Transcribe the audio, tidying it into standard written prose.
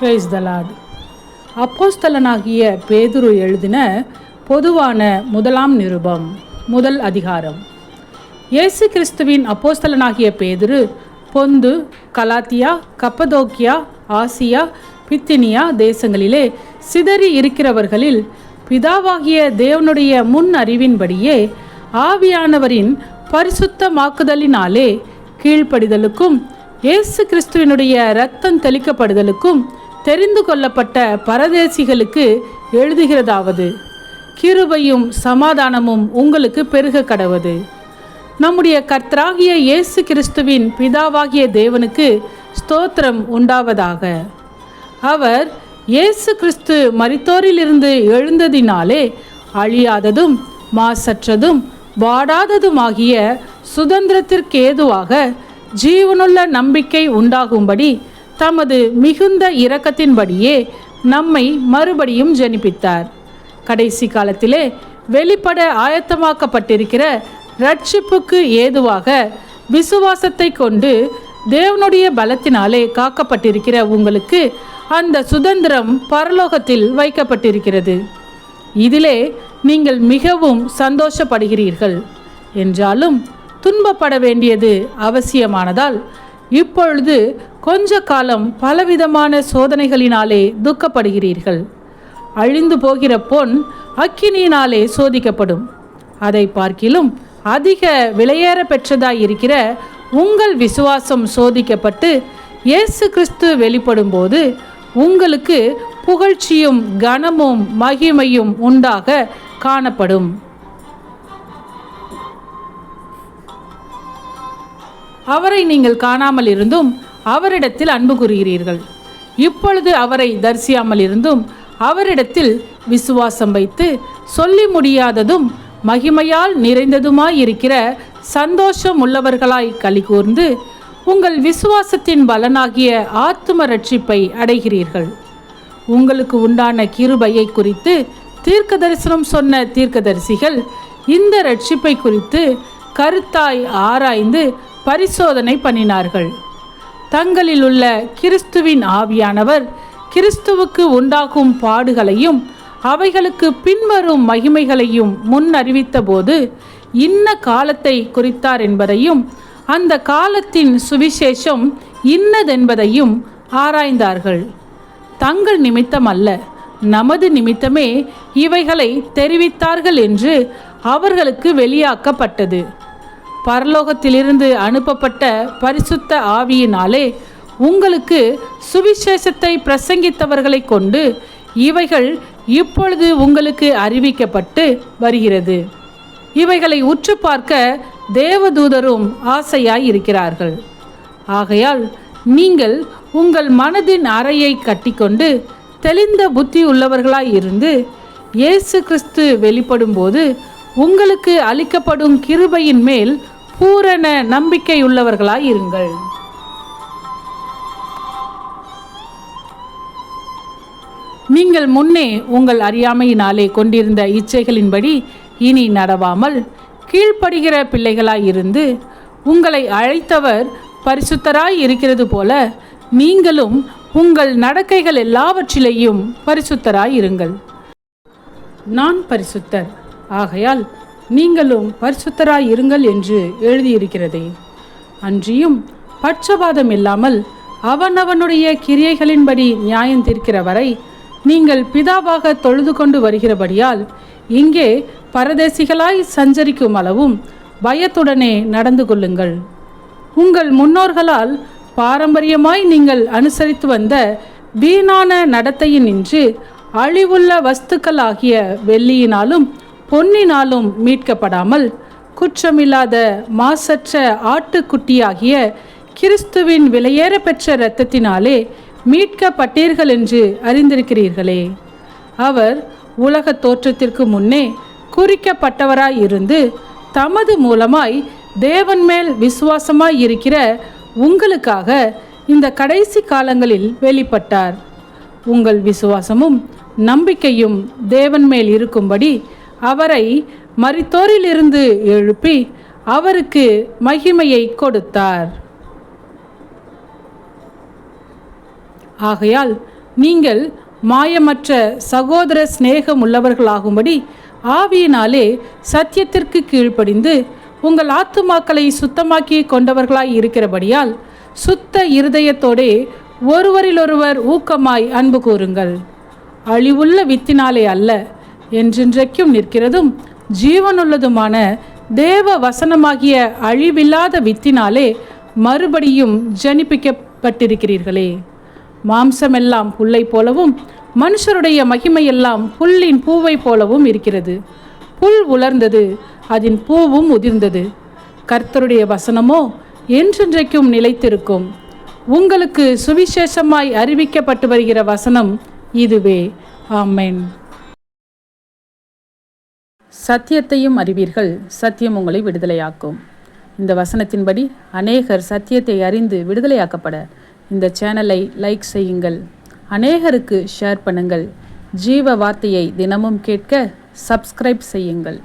Praise the Lord. அப்போஸ்தலனாகிய பேதுரு எழுதின பொதுவான முதலாம் நிருபம், முதல் அதிகாரம். இயேசு கிறிஸ்துவின் அப்போஸ்தலனாகிய பேதுரு பொந்து, கலாத்தியா, கப்பதோக்கியா, ஆசியா, பித்தினியா தேசங்களிலே சிதறி இருக்கிறவர்களில் பிதாவாகிய தேவனுடைய முன் அறிவின்படியே ஆவியானவரின் பரிசுத்தமாக்குதலினாலே கீழ்ப்படிதலுக்கும் இயேசு கிறிஸ்துவினுடைய இரத்தம் தெளிக்கப்படுதலுக்கும் தெரிந்து கொள்ளப்பட்ட பரதேசிகளுக்கு எழுதுகிறதாவது: கிருபையும் சமாதானமும் உங்களுக்கு பெருக கடவது. நம்முடைய கர்த்தராகிய இயேசு கிறிஸ்துவின் பிதாவாகிய தேவனுக்கு ஸ்தோத்திரம் உண்டாவதாக. அவர் இயேசு கிறிஸ்து மரித்தோரிலிருந்து எழுந்ததினாலே அழியாததும் மாசற்றதும் வாடாததுமாகிய சுதந்திரத்திற்கேதுவாக ஜீவனுள்ள நம்பிக்கை உண்டாகும்படி தமது மிகுந்த இரக்கத்தின்படியே நம்மை மறுபடியும் ஜனிப்பித்தார். கடைசி காலத்திலே வெளிப்பட ஆயத்தமாக்கப்பட்டிருக்கிற இரட்சிப்புக்கு ஏதுவாக விசுவாசத்தை கொண்டு தேவனுடைய பலத்தினாலே காக்கப்பட்டிருக்கிற உங்களுக்கு அந்த சுதந்திரம் பரலோகத்தில் வைக்கப்பட்டிருக்கிறது. இதிலே நீங்கள் மிகவும் சந்தோஷப்படுகிறீர்கள். என்றாலும் துன்பப்பட வேண்டியது அவசியமானதால் இப்பொழுது கொஞ்ச காலம் பலவிதமான சோதனைகளினாலே துக்கப்படுகிறீர்கள். அழிந்து போகிற பொன் அக்கினியினாலே சோதிக்கப்படும். அதை பார்க்கிலும் அதிக விலையேற பெற்றதாயிருக்கிற உங்கள் விசுவாசம் சோதிக்கப்பட்டு இயேசு கிறிஸ்து வெளிப்படும் போது உங்களுக்கு புகழ்ச்சியும் கனமும் மகிமையும் உண்டாக காணப்படும். அவரை நீங்கள் காணாமல் இருந்தும் அவரிடத்தில் அன்பு கூறுகிறீர்கள். இப்பொழுது அவரை தரிசியாமல் இருந்தும் அவரிடத்தில் விசுவாசம் வைத்து சொல்லி முடியாததும் மகிமையால் நிறைந்ததுமாயிருக்கிற சந்தோஷம் உள்ளவர்களாய் களி கூர்ந்து உங்கள் விசுவாசத்தின் பலனாகிய ஆத்தும ரட்சிப்பை அடைகிறீர்கள். உங்களுக்கு உண்டான கிருபையை குறித்து தீர்க்க தரிசனம் சொன்ன தீர்க்கதரிசிகள் இந்த ரட்சிப்பை குறித்து கருத்தாய் ஆராய்ந்து பரிசோதனை பண்ணினார்கள். தங்களில் உள்ள கிறிஸ்துவின் ஆவியானவர் கிறிஸ்துவுக்கு உண்டாகும் பாடுகளையும் அவைகளுக்கு பின்வரும் மகிமைகளையும் முன் அறிவித்த போது இன்ன காலத்தை குறித்தார் என்பதையும் அந்த காலத்தின் சுவிசேஷம் இன்னதென்பதையும் ஆராய்ந்தார்கள். தங்கள் நிமித்தம் அல்ல, நமது நிமித்தமே இவைகளை தெரிவித்தார்கள் என்று அவர்களுக்கு வெளியாக்கப்பட்டது. பரலோகத்திலிருந்து அனுப்பப்பட்ட பரிசுத்த ஆவியினாலே உங்களுக்கு சுவிசேஷத்தை பிரசங்கித்தவர்களை கொண்டு இவைகள் இப்பொழுது உங்களுக்கு அறிவிக்கப்பட்டு வருகிறது. இவைகளை உற்று பார்க்க தேவதூதரும் ஆசையாய் இருக்கிறார்கள். ஆகையால் நீங்கள் உங்கள் மனதின் அறையை கட்டிக்கொண்டு தெளிந்த புத்தி உள்ளவர்களாய் இருந்து இயேசு கிறிஸ்து வெளிப்படும் போது உங்களுக்கு அளிக்கப்படும் கிருபையின் மேல் பூரண நம்பிக்கையுள்ளவர்களாய் இருங்கள். நீங்கள் முன்னே உங்கள் அறியாமையினாலே கொண்டிருந்த இச்சைகளின்படி இனி நடவாமல் கீழ்ப்படுகிற பிள்ளைகளாய் இருந்து உங்களை அழைத்தவர் பரிசுத்தராய் இருக்கிறது போல நீங்களும் உங்கள் நடக்கைகள் எல்லாவற்றிலேயும் பரிசுத்தராய் இருங்கள். நான் பரிசுத்தர், ஆகையால் நீங்களும் பரிசுத்தராய் இருங்கள் என்று எழுதியிருக்கிறதே. அன்றியும் பட்சபாதம் இல்லாமல் அவனவனுடைய கிரியைகளின்படி நியாயம் தீர்க்கிற வரை நீங்கள் பிதாவாக தொழுது கொண்டு வருகிறபடியால் இங்கே பரதேசிகளாய் சஞ்சரிக்கும் அளவும் பயத்துடனே நடந்து கொள்ளுங்கள். உங்கள் முன்னோர்களால் பாரம்பரியமாய் நீங்கள் அனுசரித்து வந்த வீணான நடத்தையினின்று அழிவுள்ள வஸ்துக்களாகிய வெள்ளியினாலும் பொன்னினாலும் மீட்கப்படாமல் குற்றமில்லாத மாசற்ற ஆட்டுக்குட்டியாகிய கிறிஸ்துவின் விலையேற பெற்ற இரத்தத்தினாலே மீட்கப்பட்டீர்கள் என்று அறிந்திருக்கிறீர்களே. அவர் உலக தோற்றத்திற்கு முன்னே குறிக்கப்பட்டவராய் இருந்து தமது மூலமாய் தேவன் மேல் விசுவாசமாய் இருக்கிற உங்களுக்காக இந்த கடைசி காலங்களில் வெளிப்பட்டார். உங்கள் விசுவாசமும் நம்பிக்கையும் தேவன் மேல் இருக்கும்படி அவரை மரித்தோரிலிருந்து எழுப்பி அவருக்கு மகிமையை கொடுத்தார். ஆகையால் நீங்கள் மாயமற்ற சகோதர சிநேகம் உள்ளவர்களாகும்படி ஆவியினாலே சத்தியத்திற்கு கீழ்ப்படிந்து உங்கள் ஆத்துமாக்களை சுத்தமாக்கி கொண்டவர்களாய் இருக்கிறபடியால் சுத்த இருதயத்தோடே ஒருவரிலொருவர் ஊக்கமாய் அன்பு கூறுங்கள். அழிவுள்ள வித்தினாலே அல்ல, என்றென்றைக்கும் நிற்கிறதும் ஜீவனுள்ளதுமான தேவ வசனமாகிய அழிவில்லாத வித்தினாலே மறுபடியும் ஜனிப்பிக்கப்பட்டிருக்கிறீர்களே. மாம்சமெல்லாம் புல்லை போலவும் மனுஷருடைய மகிமையெல்லாம் புல்லின் பூவை போலவும் இருக்கிறது. புல் உலர்ந்தது, அதன் பூவும் உதிர்ந்தது. கர்த்தருடைய வசனமோ என்றென்றைக்கும் நிலைத்திருக்கும். உங்களுக்கு சுவிசேஷமாய் அறிவிக்கப்பட்டு வருகிற வசனம் இதுவே. ஆமென். சத்தியத்தையும் அறிவீர்கள், சத்தியம் உங்களை விடுதலையாக்கும். இந்த வசனத்தின்படி அநேகர் சத்தியத்தை அறிந்து விடுதலையாக்கப்பட இந்த சேனலை லைக் செய்யுங்கள், அநேகருக்கு ஷேர் பண்ணுங்கள். ஜீவ வார்த்தையை தினமும் கேட்க சப்ஸ்கிரைப் செய்யுங்கள்.